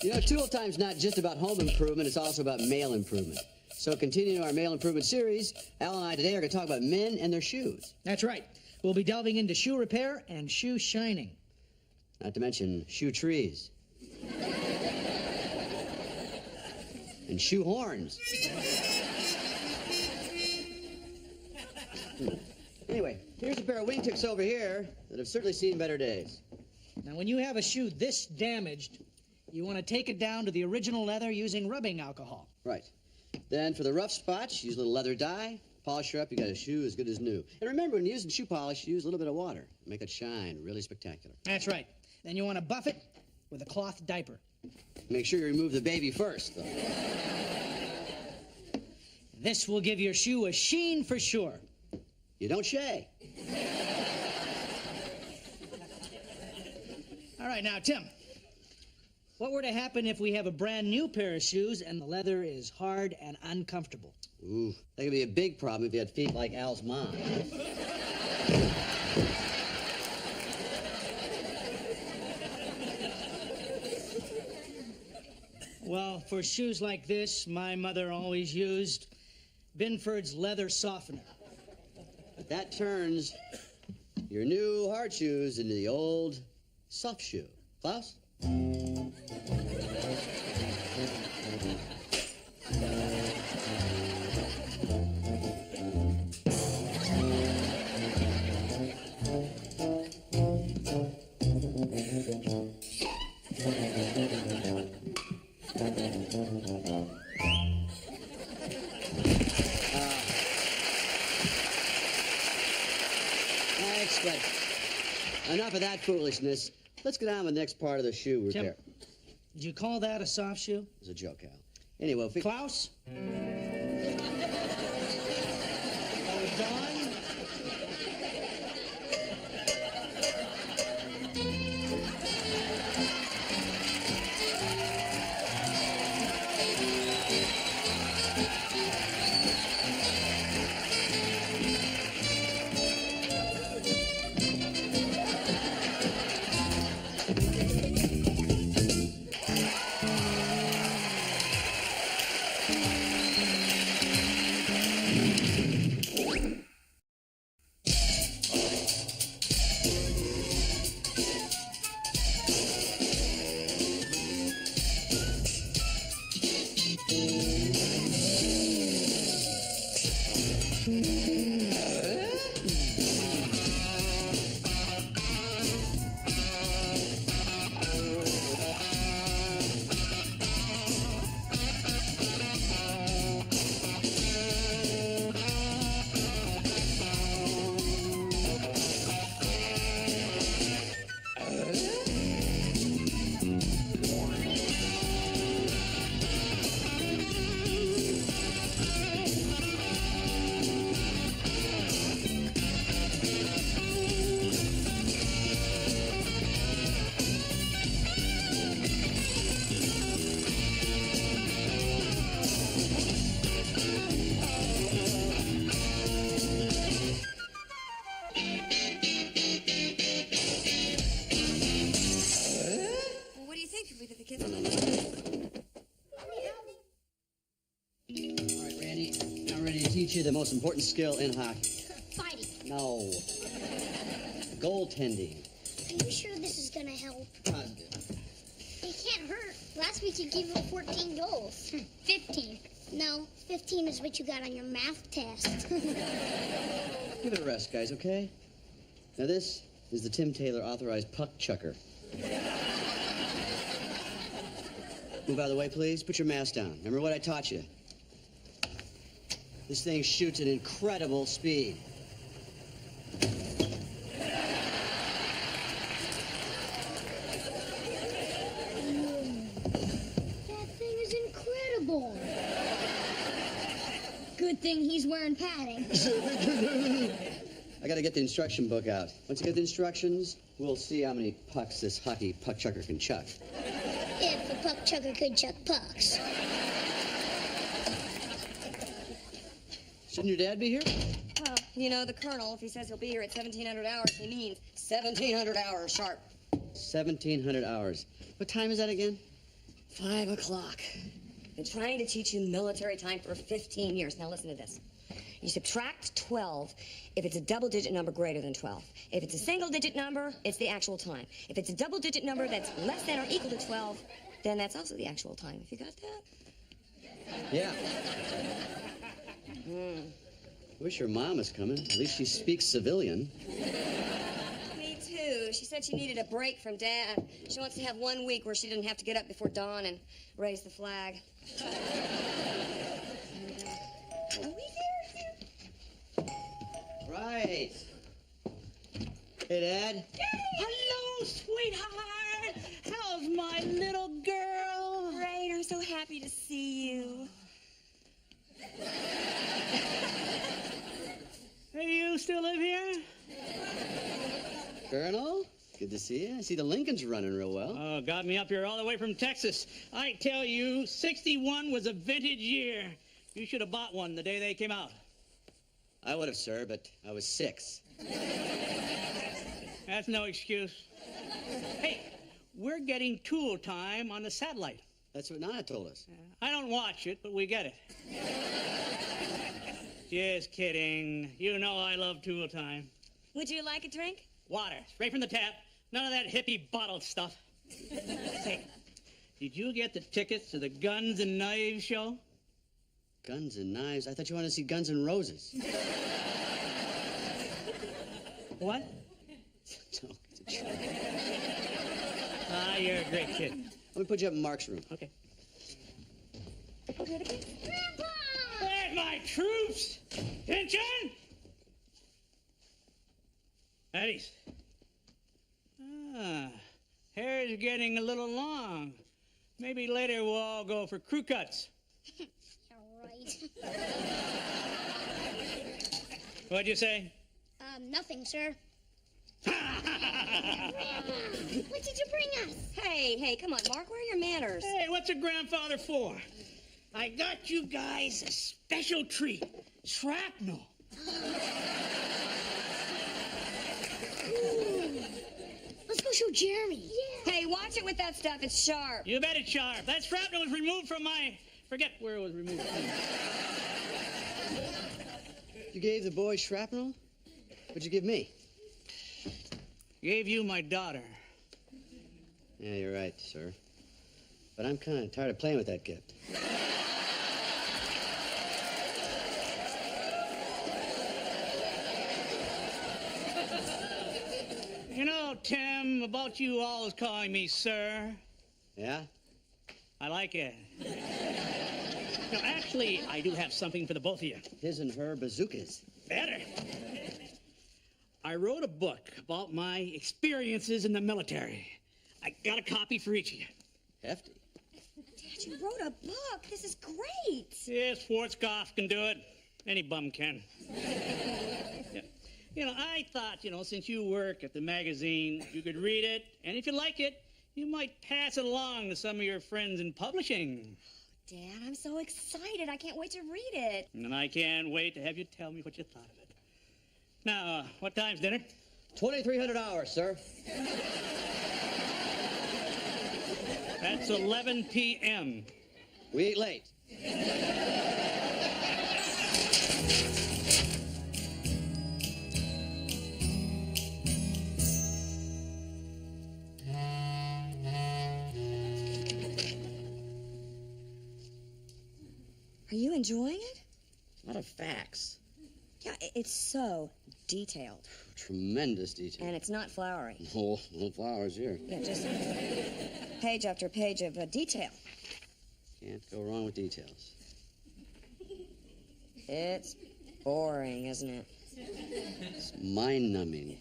You know, tool time's not just about home improvement, it's also about male improvement. So continuing our male improvement series, Al and I today are going to talk about men and their shoes. That's right. We'll be delving into shoe repair and shoe shining. Not to mention shoe trees. And shoe horns. Anyway, here's a pair of wingtips over here that have certainly seen better days. Now, when you have a shoe this damaged, you want to take it down to the original leather using rubbing alcohol. Right. Then for the rough spots, use a little leather dye, polish her up, you got a shoe as good as new. And remember, when using shoe polish, use a little bit of water. Make it shine really spectacular. That's right. Then you want to buff it with a cloth diaper. Make sure you remove the baby first, though. This will give your shoe a sheen for sure. You don't shay. All right, now, Tim, what were to happen if we have a brand new pair of shoes and the leather is hard and uncomfortable? Ooh, that could be a big problem if you had feet like Al's mom. Well, for shoes like this, my mother always used Binford's leather softener. But that turns your new hard shoes into the old soft shoe. Klaus? But enough of that foolishness. Let's get on with the next part of the shoe repair. Tim, did you call that a soft shoe? It's a joke, Al. Anyway, Klaus? Don? Teach you the most important skill in hockey. Fighting. No. Goaltending. Are you sure this is going to help? Positive. It can't hurt. Last week you gave him 14 goals. 15. No, 15 is what you got on your math test. Give it a rest, guys, okay? Now this is the Tim Taylor authorized puck chucker. Move out of the way, please. Put your mask down. Remember what I taught you. This thing shoots at incredible speed. That thing is incredible. Good thing he's wearing padding. I gotta get the instruction book out. Once you get the instructions, we'll see how many pucks this hockey puck chucker can chuck. If a puck chucker could chuck pucks. Shouldn't your dad be here? Well, you know, the colonel, if he says he'll be here at 1,700 hours, he means 1,700 hours sharp. 1,700 hours. What time is that again? 5 o'clock. Been trying to teach you military time for 15 years. Now listen to this. You subtract 12 if it's a double-digit number greater than 12. If it's a single-digit number, it's the actual time. If it's a double-digit number that's less than or equal to 12, then that's also the actual time. Have you got that? Yeah. I wish your mom was coming. At least she speaks civilian. Me too. She said she needed a break from Dad. She wants to have 1 week where she didn't have to get up before dawn and raise the flag. Are we there? Right. Hey, Dad. Hello, sweetheart. How's my little girl? Great. I'm so happy to see you. Hey, you still live here? Colonel, good to see you. I see the Lincoln's running real well. Oh, got me up here all the way from Texas. I tell you, 61 was a vintage year. You should have bought one the day they came out. I would have, sir, but I was 6. That's no excuse. Hey, we're getting Tool Time on the satellite. That's what Nana told us. I don't watch it, but we get it. Just kidding. You know I love Tool Time. Would you like a drink? Water, straight from the tap. None of that hippie bottled stuff. Say, did you get the tickets to the Guns and Knives show? Guns and Knives? I thought you wanted to see Guns N' Roses. What? No, it's a joke. Ah, you're a great kid. Let me put you up in Mark's room. Okay. Grandpa! Where's my troops? Attention! At ease. Ah, hair's getting a little long. Maybe later we'll all go for crew cuts. Yeah, right. What'd you say? Nothing, sir. What did you bring us? Hey, come on, Mark. Where are your manners? Hey, what's a grandfather for? I got you guys a special treat. Shrapnel. Let's go show Jeremy. Yeah. Hey, watch it with that stuff. It's sharp. You bet it's sharp. That shrapnel was removed from my... Forget where it was removed from. You gave the boy shrapnel? What'd you give me? Gave you my daughter. Yeah, you're right, sir. But I'm kind of tired of playing with that gift. You know, Tim, about you always calling me sir. Yeah? I like it. No, actually, I do have something for the both of you. His and her bazookas. Better. I wrote a book about my experiences in the military. I got a copy for each of you. Hefty. Dad, you wrote a book. This is great. Yeah, Schwarzkopf can do it. Any bum can. Yeah. You know, I thought, since you work at the magazine, you could read it, and if you like it, you might pass it along to some of your friends in publishing. Dad, I'm so excited. I can't wait to read it. And I can't wait to have you tell me what you thought of it. Now, what time's dinner? 2,300 hours, sir. That's 11 p.m. We eat late. Are you enjoying it? A lot of facts. Yeah, it's so detailed. Tremendous detail. And it's not flowery. Oh, no flowers here. Yeah, just page after page of detail. Can't go wrong with details. It's boring, isn't it? It's mind-numbing.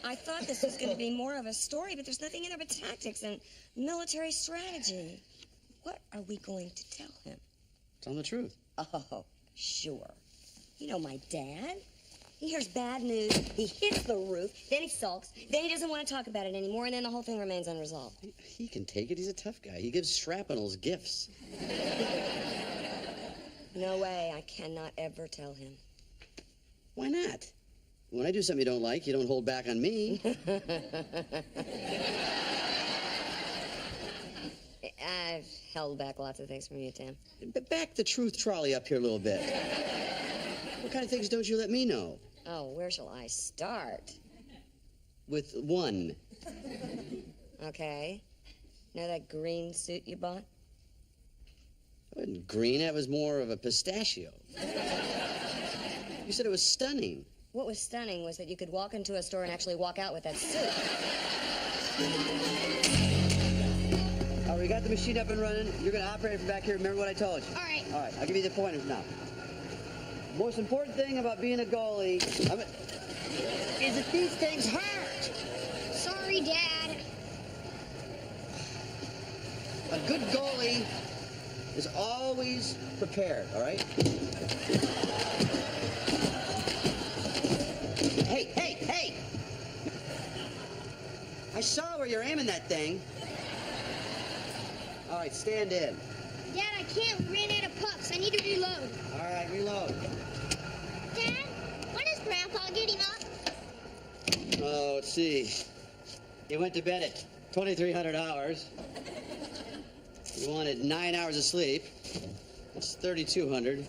I thought this was going to be more of a story, but there's nothing in there but tactics and military strategy. What are we going to tell him? Tell him the truth. Oh, sure. You know my dad. He hears bad news, he hits the roof, then he sulks, then he doesn't want to talk about it anymore, and then the whole thing remains unresolved. He can take it. He's a tough guy. He gives shrapnels gifts. No way. I cannot ever tell him. Why not? When I do something you don't like, you don't hold back on me. I've held back lots of things from you, Tim. Back the truth trolley up here a little bit. What kind of things don't you let me know? Oh, where shall I start? With one. Okay. Know that green suit you bought? It wasn't green, that was more of a pistachio. You said it was stunning. What was stunning was that you could walk into a store and actually walk out with that suit. All right, we got the machine up and running. You're going to operate it from back here. Remember what I told you? All right. All right, I'll give you the pointers now. Most important thing about being a goalie is that these things hurt. Sorry, Dad. A good goalie is always prepared, all right? Hey! I saw where you're aiming that thing. All right, stand in. Dad, I can't run out of pucks. I need to reload. All right, reload. Dad, when is Grandpa getting up? Oh, let's see. He went to bed at 2,300 hours. He wanted 9 hours of sleep. That's 3,200.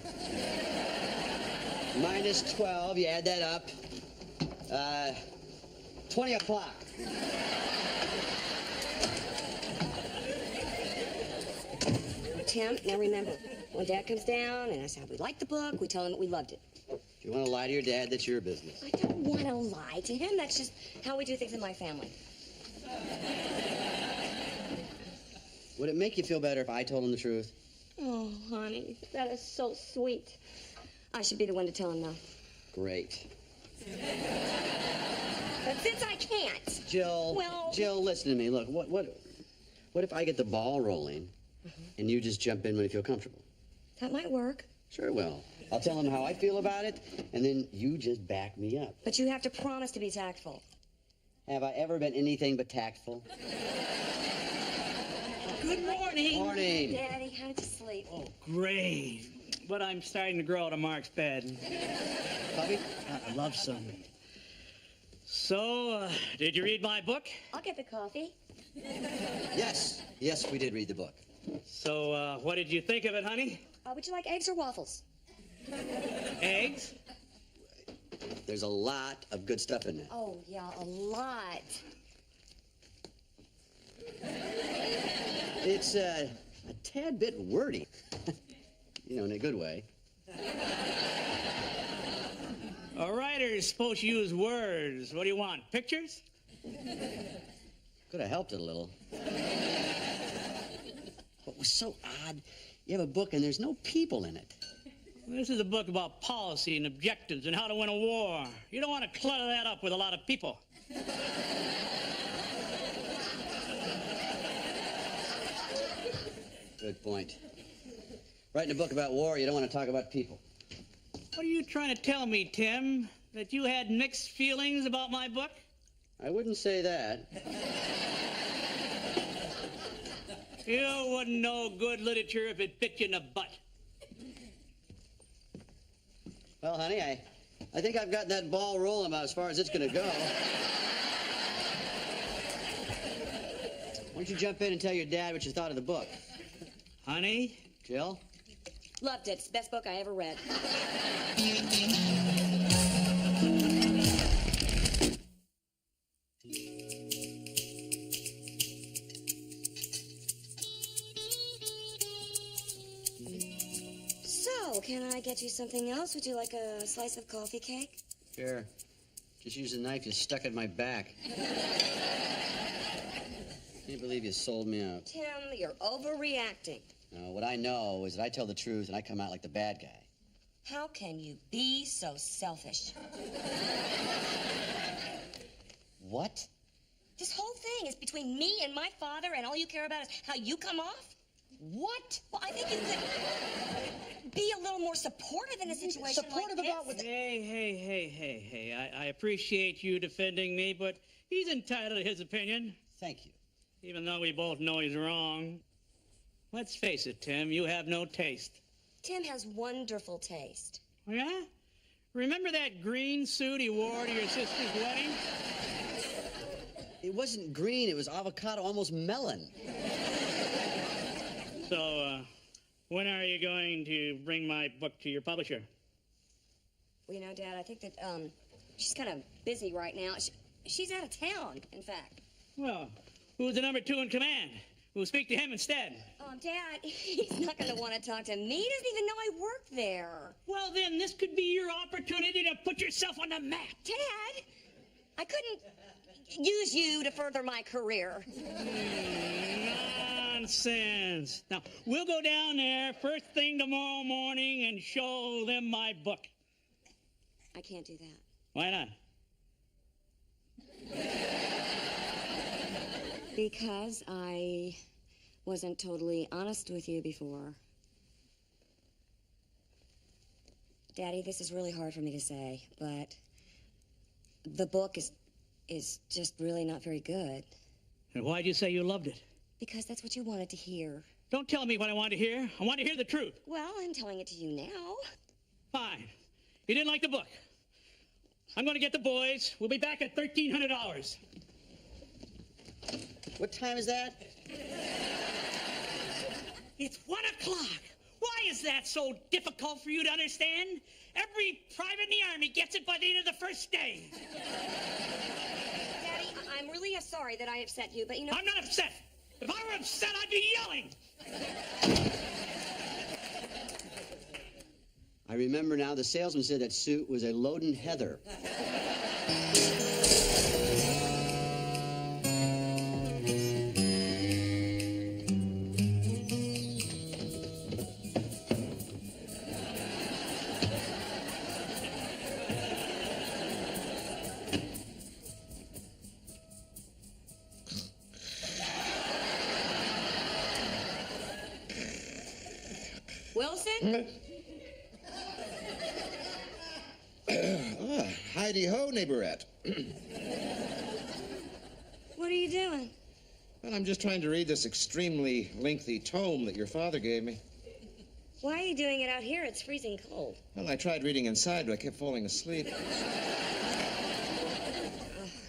Minus 12, you add that up. 20 o'clock. Tim, now remember, when Dad comes down and asks how we liked the book, we tell him that we loved it. If you want to lie to your dad, that's your business. I don't want to lie to him. That's just how we do things in my family. Would it make you feel better if I told him the truth? Oh, honey, that is so sweet. I should be the one to tell him, though. Great. But since I can't... Jill, Well... Jill, listen to me. Look, what if I get the ball rolling and you just jump in when you feel comfortable? That might work. Sure will. I'll tell him how I feel about it, and then you just back me up. But you have to promise to be tactful. Have I ever been anything but tactful? Good morning. Morning. Daddy, how did you sleep? Oh, great. But I'm starting to grow out of Mark's bed. Puppy? I love some. So, did you read my book? I'll get the coffee. Yes, we did read the book. So, what did you think of it, honey? Would you like eggs or waffles? Eggs? There's a lot of good stuff in there. Oh, yeah, a lot. It's a tad bit wordy. You know, in a good way. A writer's supposed to use words. What do you want, pictures? Could have helped it a little. What was so odd, you have a book and there's no people in it. This is a book about policy and objectives and how to win a war. You don't want to clutter that up with a lot of people. Good point. Writing a book about war, you don't want to talk about people. What are you trying to tell me, Tim? That you had mixed feelings about my book? I wouldn't say that. You wouldn't know good literature if it bit you in the butt. Well, honey, I think I've got that ball rolling about as far as it's going to go. Why don't you jump in and tell your dad what you thought of the book? Honey? Jill? Loved it. It's the best book I ever read. So, can I get you something else? Would you like a slice of coffee cake? Sure. Just use the knife you stuck in my back. Can't believe you sold me out. Tim, you're overreacting. No, what I know is that I tell the truth and I come out like the bad guy. How can you be so selfish? What? This whole thing is between me and my father, and all you care about is how you come off? What? Well, I think you could be a little more supportive in a situation Supportive like about this. what? Hey. I appreciate you defending me, but he's entitled to his opinion. Thank you. Even though we both know he's wrong. Let's face it, Tim, you have no taste. Tim has wonderful taste. Oh, yeah? Remember that green suit he wore to your sister's wedding? It wasn't green, it was avocado, almost melon. So, when are you going to bring my book to your publisher? Well, you know, Dad, I think that, she's kind of busy right now. She's out of town, in fact. Well, who's the number 2 in command? We'll speak to him instead. Dad, he's not going to want to talk to me. He doesn't even know I work there. Well, then, this could be your opportunity to put yourself on the map. Dad, I couldn't use you to further my career. Nonsense. Now, we'll go down there first thing tomorrow morning and show them my book. I can't do that. Why not? Because I wasn't totally honest with you before. Daddy, this is really hard for me to say, but the book is just really not very good. And why'd you say you loved it? Because that's what you wanted to hear. Don't tell me what I want to hear. I want to hear the truth. Well, I'm telling it to you now. Fine. You didn't like the book. I'm going to get the boys. We'll be back at $1,300. What time is that? It's 1 o'clock. Why is that so difficult for you to understand? Every private in the Army gets it by the end of the first day. Daddy, I'm really sorry that I upset you, but you know... I'm not upset. If I were upset, I'd be yelling. I remember now the salesman said that suit was a Loden Heather. Wilson? Heidi-ho, neighborette. What are you doing? Well, I'm just trying to read this extremely lengthy tome that your father gave me. Why are you doing it out here? It's freezing cold. Well, I tried reading inside, but I kept falling asleep.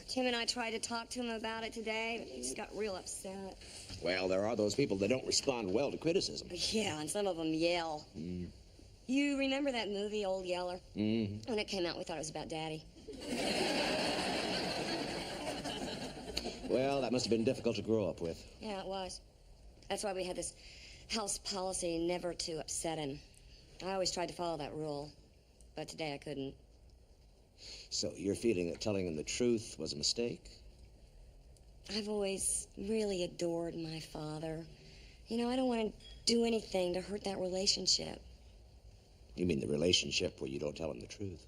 Tim and I tried to talk to him about it today, but he just got real upset. Well, there are those people that don't respond well to criticism. Yeah, and some of them yell. You remember that movie, Old Yeller? Mm-hmm. When it came out, we thought it was about Daddy. Well, that must have been difficult to grow up with. Yeah, it was. That's why we had this house policy never to upset him. I always tried to follow that rule, but today I couldn't. So you're feeling that telling him the truth was a mistake? I've always really adored my father. You know, I don't want to do anything to hurt that relationship. You mean the relationship where you don't tell him the truth?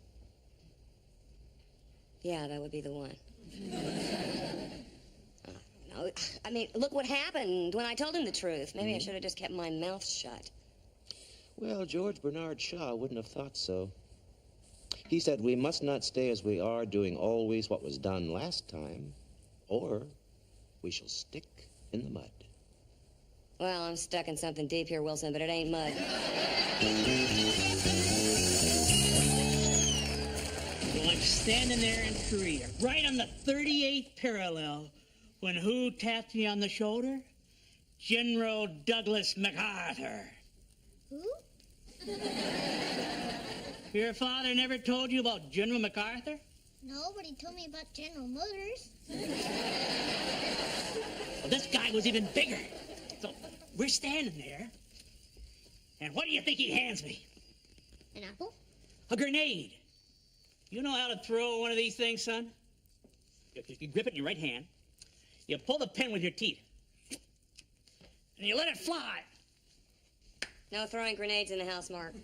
Yeah, that would be the one. No, I mean, look what happened when I told him the truth. Maybe I should have just kept my mouth shut. Well, George Bernard Shaw wouldn't have thought so. He said we must not stay as we are, doing always what was done last time, or we shall stick in the mud. Well, I'm stuck in something deep here, Wilson, but it ain't mud. Well, I'm standing there in Korea, right on the 38th parallel, when who tapped me on the shoulder? General Douglas MacArthur. Who? Your father never told you about General MacArthur? Nobody told me about General Motors. Well, this guy was even bigger. So we're standing there, and what do you think he hands me? An apple? A grenade. You know how to throw one of these things, son? You grip it in your right hand, you pull the pin with your teeth, and you let it fly. No throwing grenades in the house, Mark.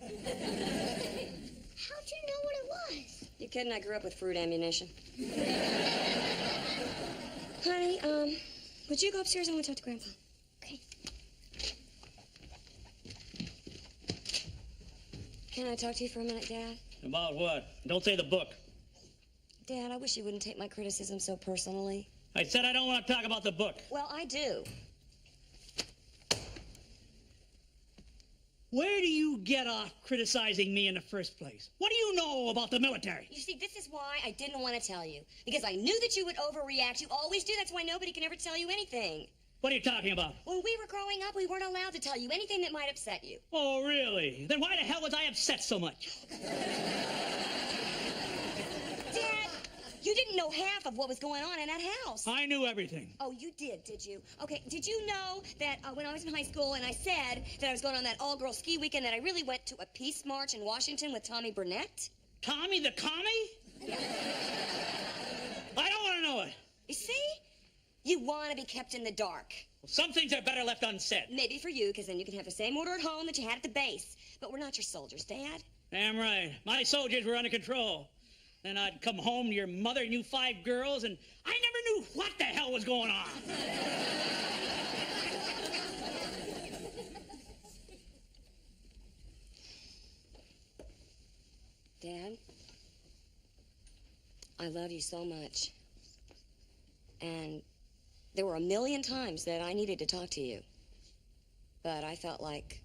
How'd you know what it was? You kidding? I grew up with fruit ammunition. Honey, would you go upstairs? I want to talk to Grandpa. Okay. Can I talk to you for a minute, Dad? About what? Don't say the book. Dad, I wish you wouldn't take my criticism so personally. I said I don't want to talk about the book. Well, I do. Where do you get off criticizing me in the first place? What do you know about the military? You see, this is why I didn't want to tell you. Because I knew that you would overreact. You always do. That's why nobody can ever tell you anything. What are you talking about? When we were growing up, we weren't allowed to tell you anything that might upset you. Oh, really? Then why the hell was I upset so much? Dad, you didn't know half of what was going on in that house. I knew everything. Oh, you did you? Okay, did you know that when I was in high school and I said that I was going on that all-girl ski weekend that I really went to a peace march in Washington with Tommy Burnett? Tommy the commie? I don't want to know it. You see? You want to be kept in the dark. Well, some things are better left unsaid. Maybe for you, because then you can have the same order at home that you had at the base. But we're not your soldiers, Dad. Damn right. My soldiers were under control. Then I'd come home to your mother and you 5 girls, and I never knew what the hell was going on. Dad, I love you so much. And there were a million times that I needed to talk to you. But I felt like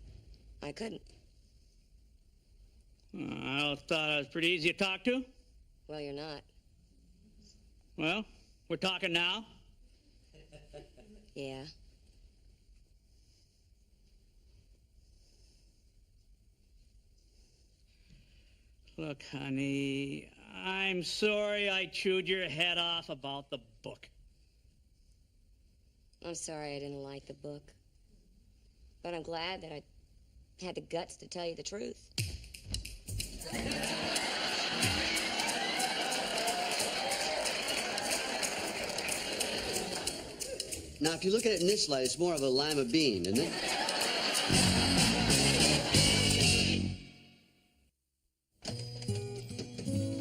I couldn't. I thought I was pretty easy to talk to. Well, you're not. Well, we're talking now. Yeah. Look, honey, I'm sorry I chewed your head off about the book. I'm sorry I didn't like the book. But I'm glad that I had the guts to tell you the truth. Now, if you look at it in this light, it's more of a lima bean, isn't it?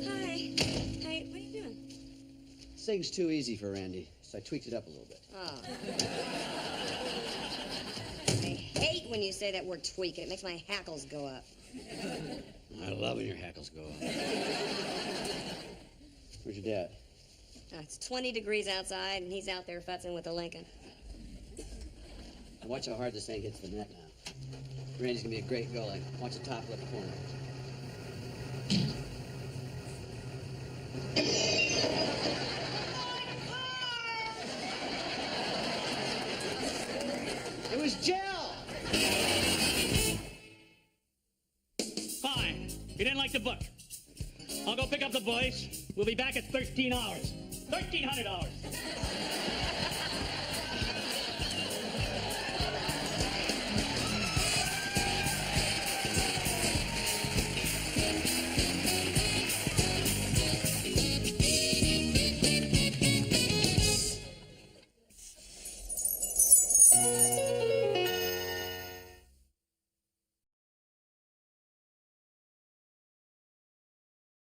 Hi. Hey, what are you doing? This thing's too easy for Randy, so I tweaked it up a little bit. Oh. I hate when you say that word tweak. It makes my hackles go up. I love when your hackles go up. Where's your dad? It's 20 degrees outside, and he's out there futzing with the Lincoln. Watch how hard this thing hits the net now. Randy's gonna be a great goalie. Watch the top left corner. It was gel! Fine. You didn't like the book. I'll go pick up the boys. We'll be back at 13 hours. 1,300 hours.